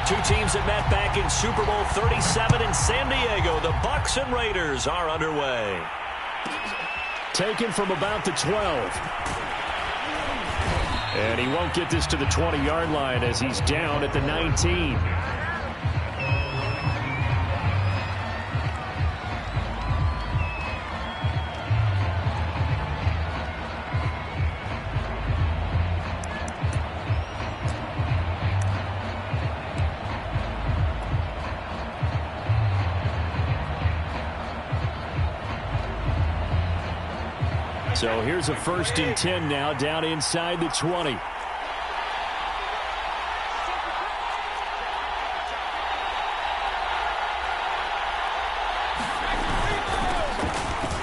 Two teams that met back in Super Bowl 37 in San Diego. The Bucs and Raiders are underway. Taken from about the 12. And he won't get this to the 20-yard line as he's down at the 19. So here's a 1st and 10 now, down inside the 20.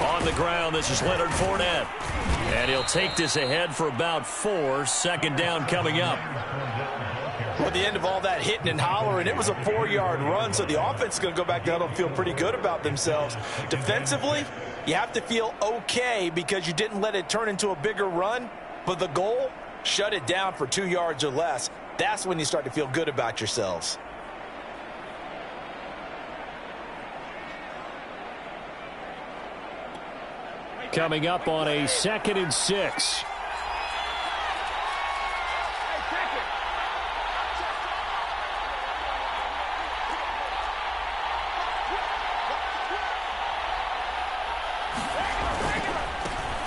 On the ground, this is Leonard Fournette. And he'll take this ahead for about 4. 2nd down coming up. At the end of all that hitting and hollering, it was a 4-yard run, so the offense is going to go back down and feel pretty good about themselves. Defensively, you have to feel okay because you didn't let it turn into a bigger run, but the goal, shut it down for 2 yards or less. That's when you start to feel good about yourselves. Coming up on a 2nd and 6.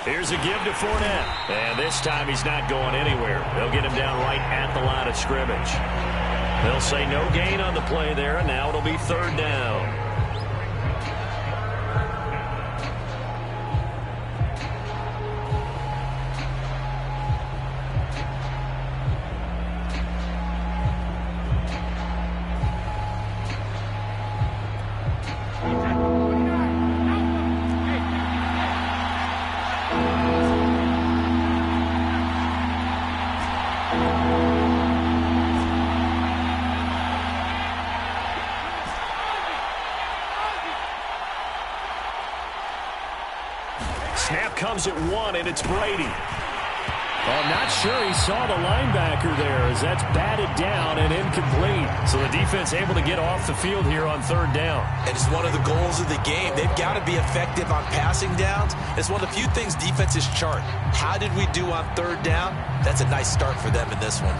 Here's a give to Fournette. And this time he's not going anywhere. They'll get him down right at the line of scrimmage. They'll say no gain on the play there, and now it'll be 3rd down. Snap comes at 1, and it's Brady. I'm not sure he saw the linebacker there as that's batted down and incomplete. So the defense able to get off the field here on 3rd down. And it's one of the goals of the game. They've got to be effective on passing downs. It's one of the few things defenses chart. How did we do on 3rd down? That's a nice start for them in this one.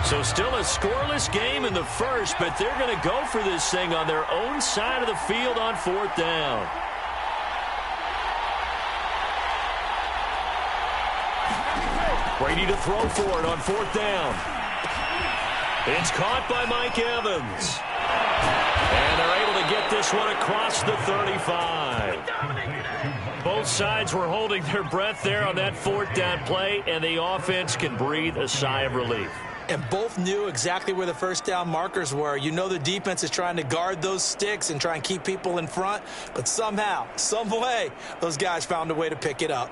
So still a scoreless game in the 1st, but they're going to go for this thing on their own side of the field on 4th down. Brady to throw for it on 4th down. It's caught by Mike Evans. And they're able to get this one across the 35. Both sides were holding their breath there on that 4th down play, and the offense can breathe a sigh of relief. And both knew exactly where the 1st down markers were. You know the defense is trying to guard those sticks and try and keep people in front. But somehow, some way, those guys found a way to pick it up.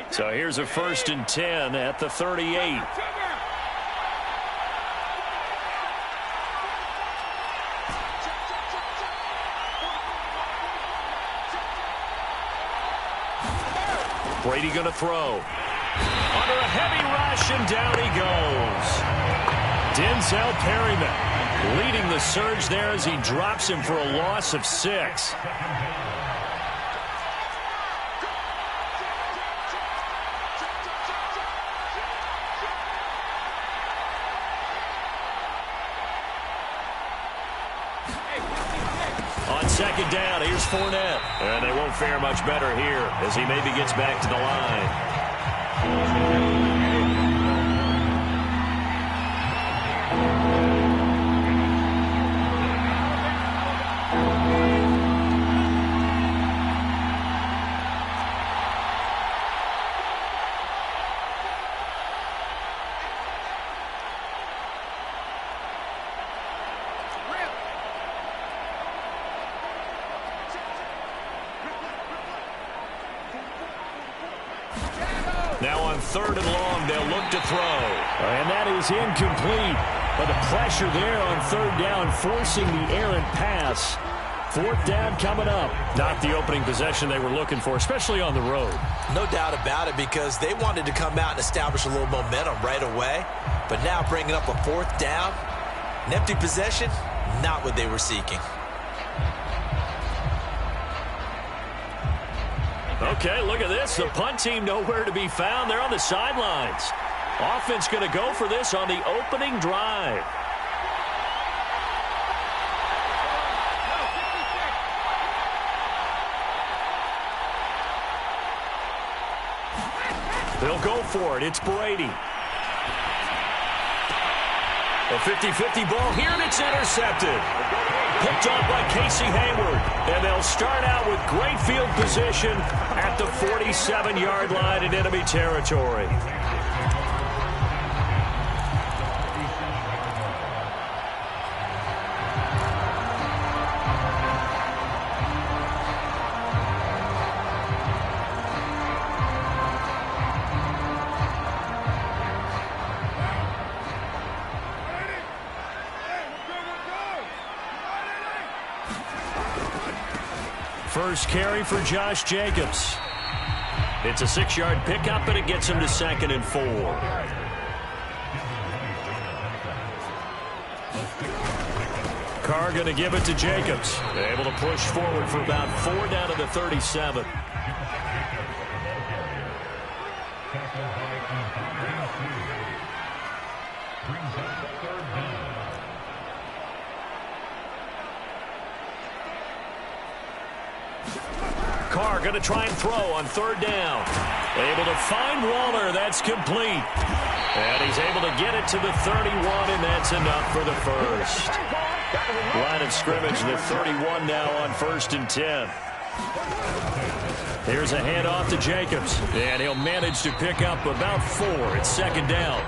So here's a 1st and 10 at the 38. Brady going to throw. Under a heavy rush, and down he goes. Denzel Perryman leading the surge there as he drops him for a loss of 6. On 2nd down, here's Fournette. And they won't fare much better here as he maybe gets back to the line. Now on 3rd and long, they'll look to throw. And that is incomplete. But the pressure there on 3rd down, forcing the errant pass. 4th down coming up. Not the opening possession they were looking for, especially on the road. No doubt about it, because they wanted to come out and establish a little momentum right away. But now bringing up a 4th down, an empty possession, not what they were seeking. Okay, look at this. The punt team nowhere to be found. They're on the sidelines. Offense going to go for this on the opening drive. They'll go for it. It's Brady. A 50-50 ball here, and it's intercepted. Picked off by Casey Hayward. And they'll start out with great field position at the 47-yard line in enemy territory. First carry for Josh Jacobs. It's a 6-yard pickup, and it gets him to 2nd and 4. Carr going to give it to Jacobs. Able to push forward for about 4 down to the 37. Carr going to try and throw on 3rd down. Able to find Waller. That's complete. And he's able to get it to the 31, and that's enough for the first. Line of scrimmage, the 31 now on 1st and 10. Here's a handoff to Jacobs. And he'll manage to pick up about 4. It's 2nd down.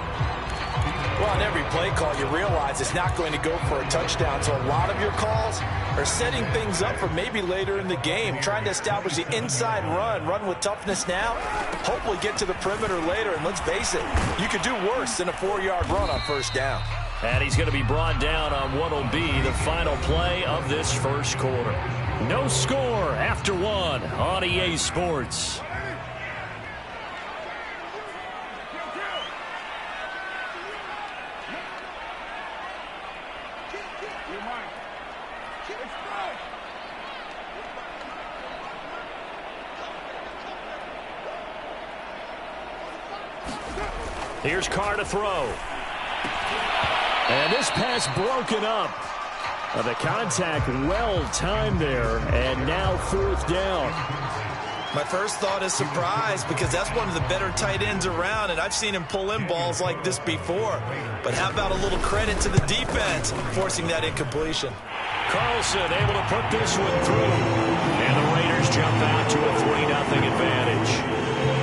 Well, on every play call, you realize it's not going to go for a touchdown. So a lot of your calls are setting things up for maybe later in the game, trying to establish the inside run with toughness now, hopefully get to the perimeter later. And let's face it, you could do worse than a 4-yard run on 1st down. And he's going to be brought down on what will be the final play of this first quarter. No score after 1 on EA Sports. Here's Carr to throw. And this pass broken up. The contact well timed there, and now 4th down. My first thought is surprise, because that's one of the better tight ends around, and I've seen him pull in balls like this before. But how about a little credit to the defense forcing that incompletion? Carlson able to put this one through. And the Raiders jump out to a 3-0 advantage.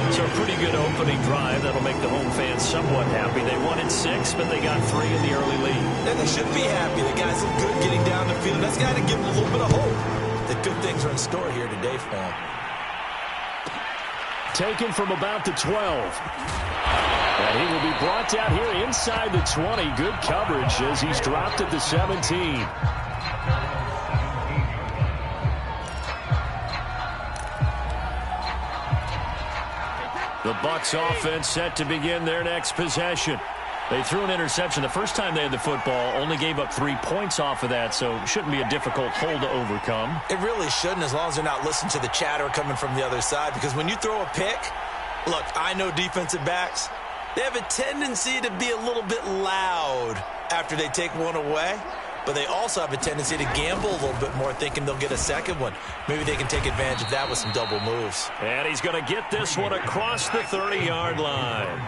So a pretty good opening drive. That'll make the home fans somewhat happy. They wanted 6, but they got 3 in the early lead. And they should be happy. The guys look good getting down the field. That's got to give them a little bit of hope that good things are in store here today for them. Taken from about the 12. And he will be brought down here inside the 20. Good coverage as he's dropped at the 17. The Bucs offense set to begin their next possession. They threw an interception the first time they had the football, only gave up 3 points off of that, so shouldn't be a difficult hole to overcome. It really shouldn't, as long as they're not listening to the chatter coming from the other side, because when you throw a pick, look, I know defensive backs, they have a tendency to be a little bit loud after they take one away, but they also have a tendency to gamble a little bit more, thinking they'll get a second one. Maybe they can take advantage of that with some double moves. And he's going to get this one across the 30-yard line.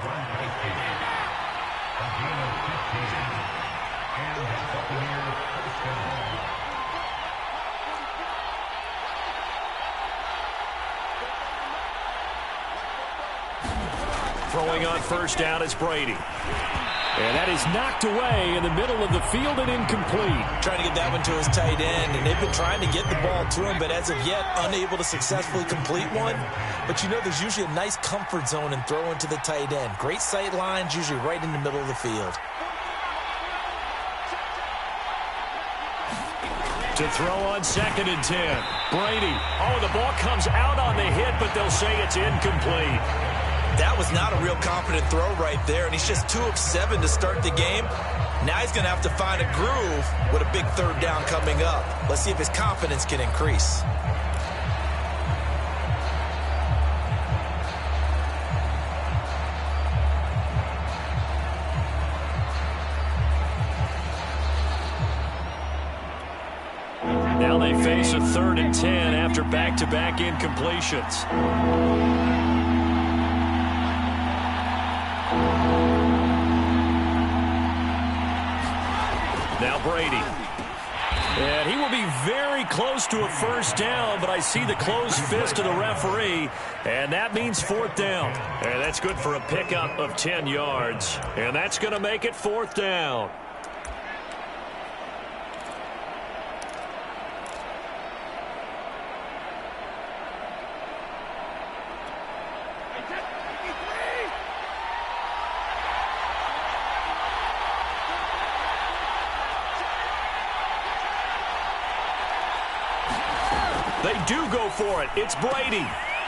Throwing on 1st down is Brady. And that is knocked away in the middle of the field and incomplete. Trying to get that one to his tight end, and they've been trying to get the ball to him, but as of yet, unable to successfully complete one. But you know there's usually a nice comfort zone in throwing to the tight end. Great sight lines, usually right in the middle of the field. To throw on 2nd and 10. Brady. Oh, the ball comes out on the hit, but they'll say it's incomplete. That was not a real confident throw right there, and he's just 2 of 7 to start the game. Now he's going to have to find a groove with a big 3rd down coming up. Let's see if his confidence can increase. Now they face a 3rd and 10 after back-to-back incompletions. Now Brady. And he will be very close to a 1st down, but I see the closed fist of the referee, and that means 4th down. And that's good for a pickup of 10 yards. And that's going to make it 4th down. They do go for it. It's Brady.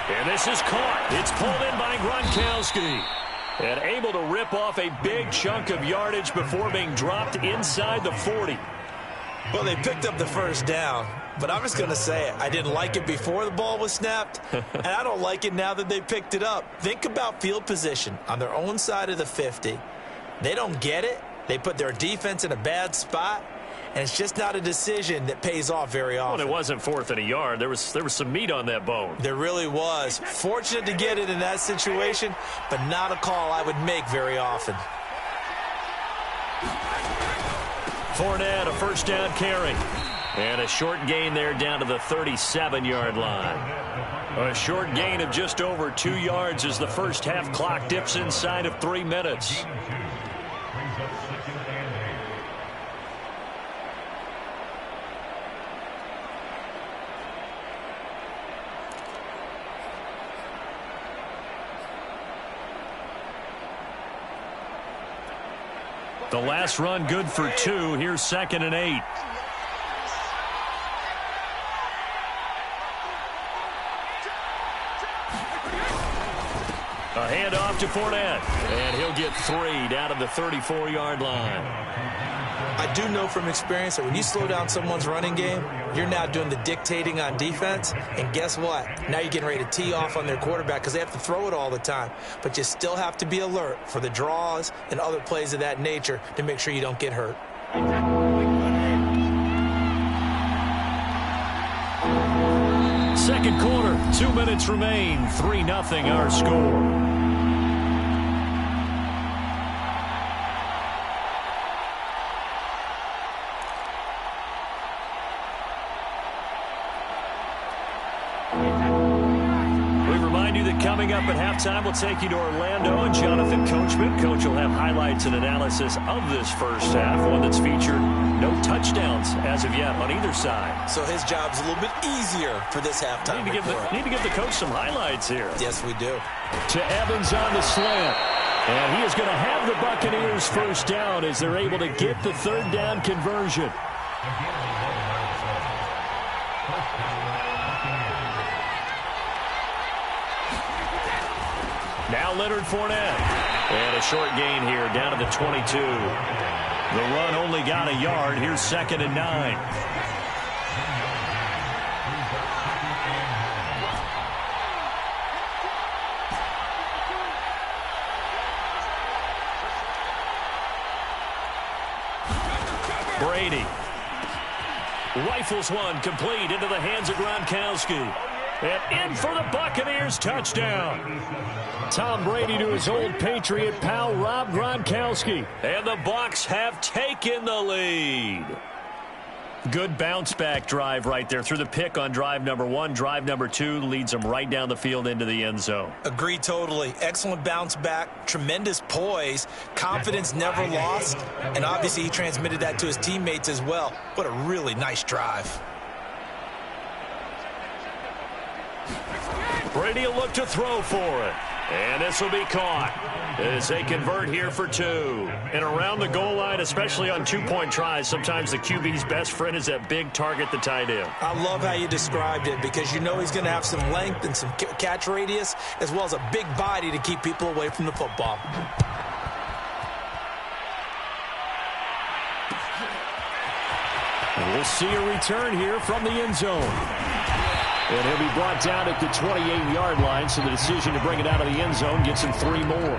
And this is caught. It's pulled in by Gronkowski. And able to rip off a big chunk of yardage before being dropped inside the 40. Well, they picked up the 1st down, but I'm just going to say it. I didn't like it before the ball was snapped, and I don't like it now that they picked it up. Think about field position on their own side of the 50. They don't get it. They put their defense in a bad spot. And it's just not a decision that pays off very often. Well, it wasn't 4th and a yard. There was some meat on that bone. There really was. Fortunate to get it in that situation, but not a call I would make very often. Fournette, a 1st down carry. And a short gain there down to the 37-yard line. A short gain of just over 2 yards as the first half clock dips inside of 3 minutes. The last run good for 2. Here's 2nd and 8. A handoff to Fournette. And he'll get 3 down to the 34-yard line. I do know from experience that when you slow down someone's running game, you're now doing the dictating on defense. And guess what? Now you're getting ready to tee off on their quarterback because they have to throw it all the time. But you still have to be alert for the draws and other plays of that nature to make sure you don't get hurt. Second quarter, 2 minutes remain. 3-0 our score. Coming up at halftime, we'll take you to Orlando and Jonathan Coachman. Coach will have highlights and analysis of this first half, one that's featured no touchdowns as of yet on either side. So his job's a little bit easier for this halftime Need to give the coach some highlights here. Yes, we do. To Evans on the slant. And he is going to have the Buccaneers 1st down as they're able to get the 3rd down conversion. Now Leonard Fournette. And a short gain here down to the 22. The run only got a yard. Here's 2nd and 9. Brady. Rifles one complete into the hands of Gronkowski. And in for the Buccaneers touchdown. Tom Brady to his old Patriot pal, Rob Gronkowski. And the Bucs have taken the lead. Good bounce-back drive right there. Through the pick on drive number 1. Drive number 2 leads them right down the field into the end zone. Agree totally. Excellent bounce back, tremendous poise, confidence never lost, and obviously he transmitted that to his teammates as well. What a really nice drive. Brady will look to throw for it. And this will be caught as they convert here for 2. And around the goal line, especially on two-point tries, sometimes the QB's best friend is that big target, the tight end. I love how you described it because you know he's going to have some length and some catch radius as well as a big body to keep people away from the football. And we'll see a return here from the end zone. And he'll be brought down at the 28-yard line, so the decision to bring it out of the end zone gets him 3 more.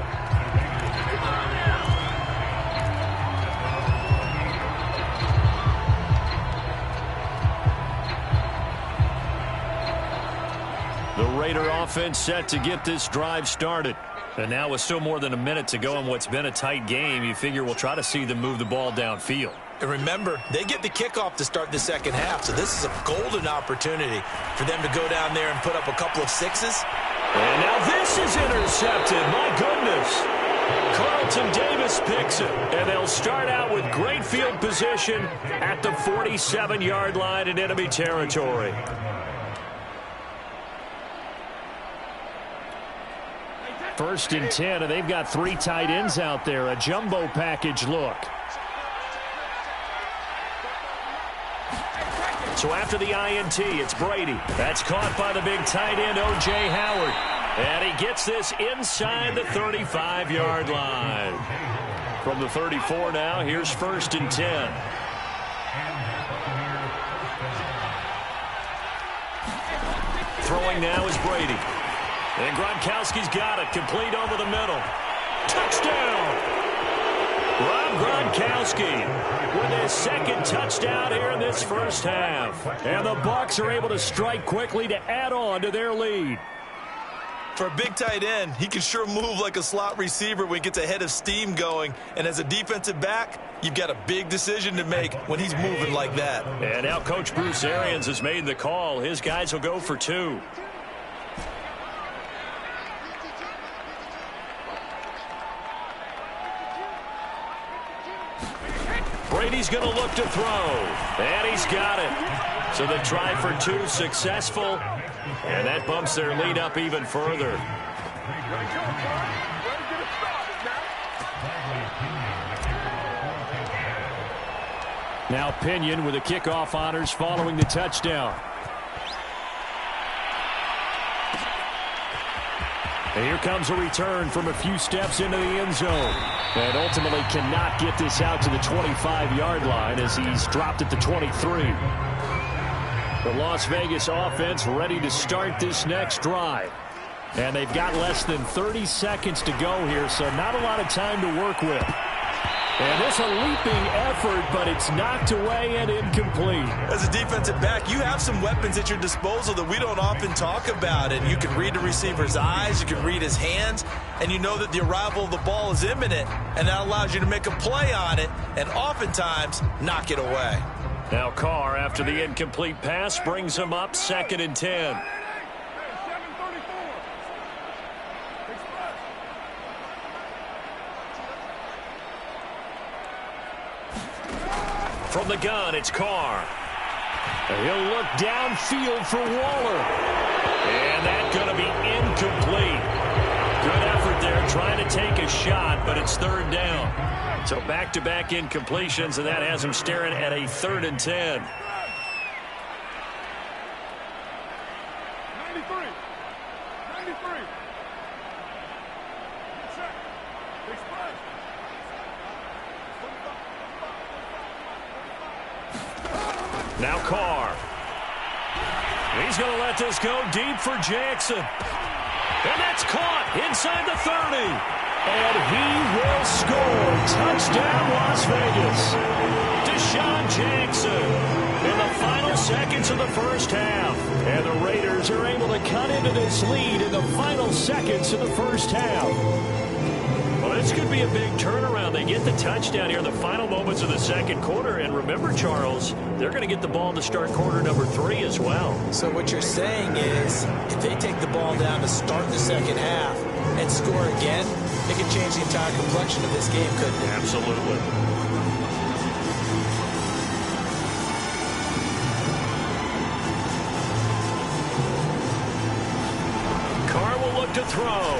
The Raider offense set to get this drive started. And now with still more than a minute to go in what's been a tight game, you figure we'll try to see them move the ball downfield. And remember, they get the kickoff to start the second half, so this is a golden opportunity for them to go down there and put up a couple of 6s. And now this is intercepted. My goodness. Carlton Davis picks it. And they'll start out with great field position at the 47-yard line in enemy territory. First and 10, and they've got 3 tight ends out there. A jumbo package look. So after the INT, it's Brady. That's caught by the big tight end, O.J. Howard. And he gets this inside the 35-yard line. From the 34 now, here's first and 10. Throwing now is Brady. And Gronkowski's got it. Complete over the middle. Touchdown! Rob Gronkowski with his second touchdown here in this first half. And the Bucs are able to strike quickly to add on to their lead. For a big tight end, he can sure move like a slot receiver when he gets a head of steam going. And as a defensive back, you've got a big decision to make when he's moving like that. And now Coach Bruce Arians has made the call. His guys will go for 2. Brady's going to look to throw, and he's got it. So the try for 2 successful, and that bumps their lead up even further. Now Pinion with the kickoff honors following the touchdown. And here comes a return from a few steps into the end zone. And ultimately cannot get this out to the 25-yard line as he's dropped at the 23. The Las Vegas offense ready to start this next drive. And they've got less than 30 seconds to go here, so not a lot of time to work with. And it's a leaping effort, but it's knocked away and incomplete. As a defensive back, you have some weapons at your disposal that we don't often talk about. And you can read the receiver's eyes, you can read his hands, and you know that the arrival of the ball is imminent. And that allows you to make a play on it and oftentimes knock it away. Now Carr, after the incomplete pass, brings him up 2nd and 10. From the gun, it's Carr. And he'll look downfield for Waller. And that's going to be incomplete. Good effort there trying to take a shot, but it's 3rd down. So back-to-back incompletions, and that has him staring at a 3rd and 10. Now Carr. He's going to let this go deep for Jackson. And that's caught inside the 30. And he will score. Touchdown, Las Vegas. Deshaun Jackson in the final seconds of the first half. And the Raiders are able to cut into this lead in the final seconds of the first half. Well, this could be a big turnaround. They get the touchdown here in the final moments of the second quarter. And remember, Charles, they're going to get the ball to start quarter number 3 as well. So what you're saying is if they take the ball down to start the second half and score again, it could change the entire complexion of this game, couldn't it? Absolutely. Carr will look to throw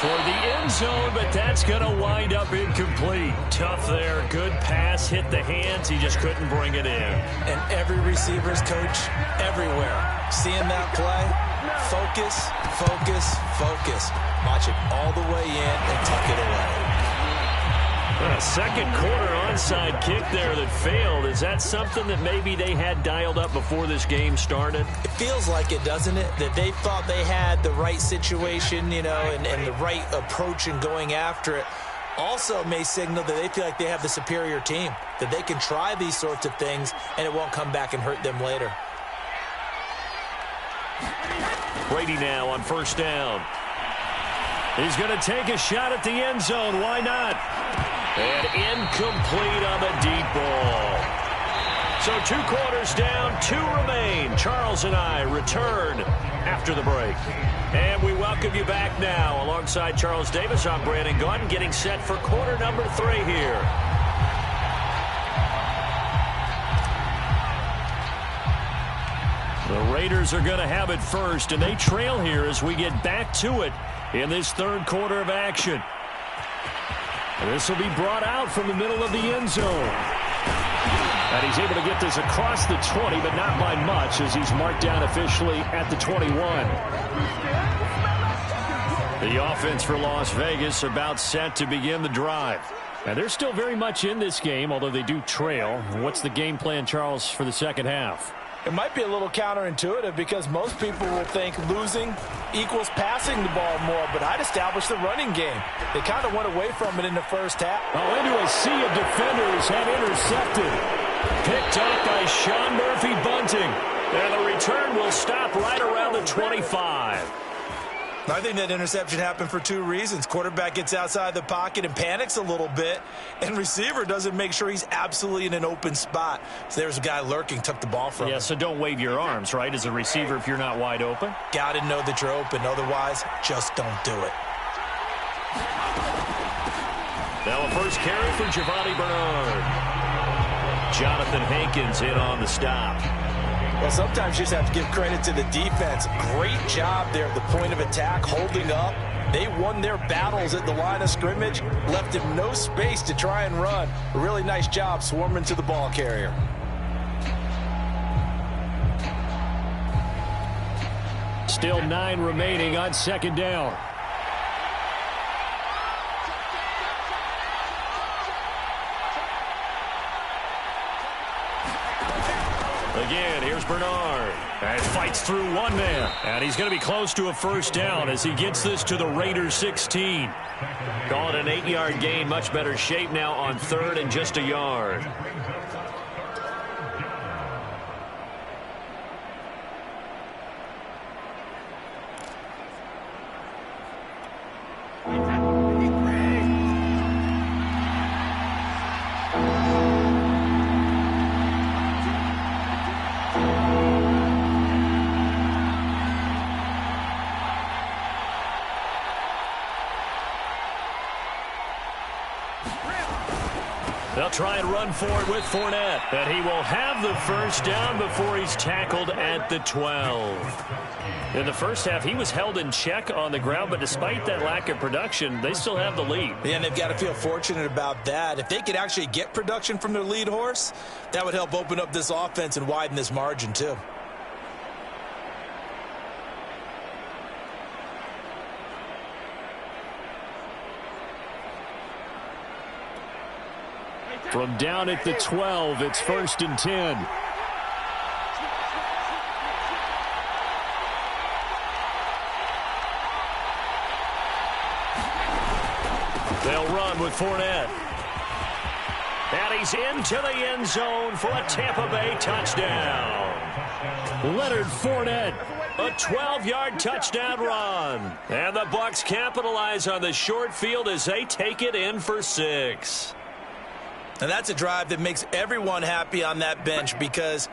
toward the end zone, but that's going to wind up incomplete. Tough there. Good pass. Hit the hands. He just couldn't bring it in. And every receiver's coach everywhere. Seeing that play, focus, focus, focus. Watch it all the way in and tuck it away. A second quarter onside kick there that failed. Is that something that maybe they had dialed up before this game started? It feels like it, doesn't it? That they thought they had the right situation, you know, and the right approach in going after it. Also may signal that they feel like they have the superior team, that they can try these sorts of things and it won't come back and hurt them later. Brady now on first down. He's going to take a shot at the end zone. Why not? And incomplete on the deep ball. So 2 quarters down, 2 remain. Charles and I return after the break. And we welcome you back now. Alongside Charles Davis, I'm Brandon Gaudin, getting set for quarter number 3 here. The Raiders are going to have it first, and they trail here as we get back to it in this third quarter of action. And this will be brought out from the middle of the end zone. And he's able to get this across the 20, but not by much, as he's marked down officially at the 21. The offense for Las Vegas about set to begin the drive. And they're still very much in this game, although they do trail. What's the game plan, Charles, for the second half? It might be a little counterintuitive because most people will think losing equals passing the ball more, but I'd establish the running game. They kind of went away from it in the first half. Oh, into a sea of defenders and intercepted. Picked up by Sean Murphy Bunting. And the return will stop right around the 25. I think that interception happened for 2 reasons. Quarterback gets outside the pocket and panics a little bit, and receiver doesn't make sure he's absolutely in an open spot. So there's a guy lurking, took the ball from him. Yeah, so don't wave your arms, right, as a receiver if you're not wide open? Got to know that you're open. Otherwise, just don't do it. Now a first carry for Giovanni Bernard. Jonathan Hankins in on the stop. Well, sometimes you just have to give credit to the defense. Great job there at the point of attack, holding up. They won their battles at the line of scrimmage, left him no space to try and run. A really nice job swarming to the ball carrier. Still 9 remaining on second down. Again, here's Bernard. And fights through one man. And he's going to be close to a first down as he gets this to the Raiders 16. Call it an 8-yard gain. Much better shape now on third and just a yard. They'll try and run for it with Fournette. And he will have the first down before he's tackled at the 12. In the first half, he was held in check on the ground, but despite that lack of production, they still have the lead. Yeah, and they've got to feel fortunate about that. If they could actually get production from their lead horse, that would help open up this offense and widen this margin too. From down at the 12, it's 1st and 10. They'll run with Fournette. And he's into the end zone for a Tampa Bay touchdown. Leonard Fournette A 12-yard touchdown run. And the Bucs capitalize on the short field as they take it in for 6. And that's a drive that makes everyone happy on that bench because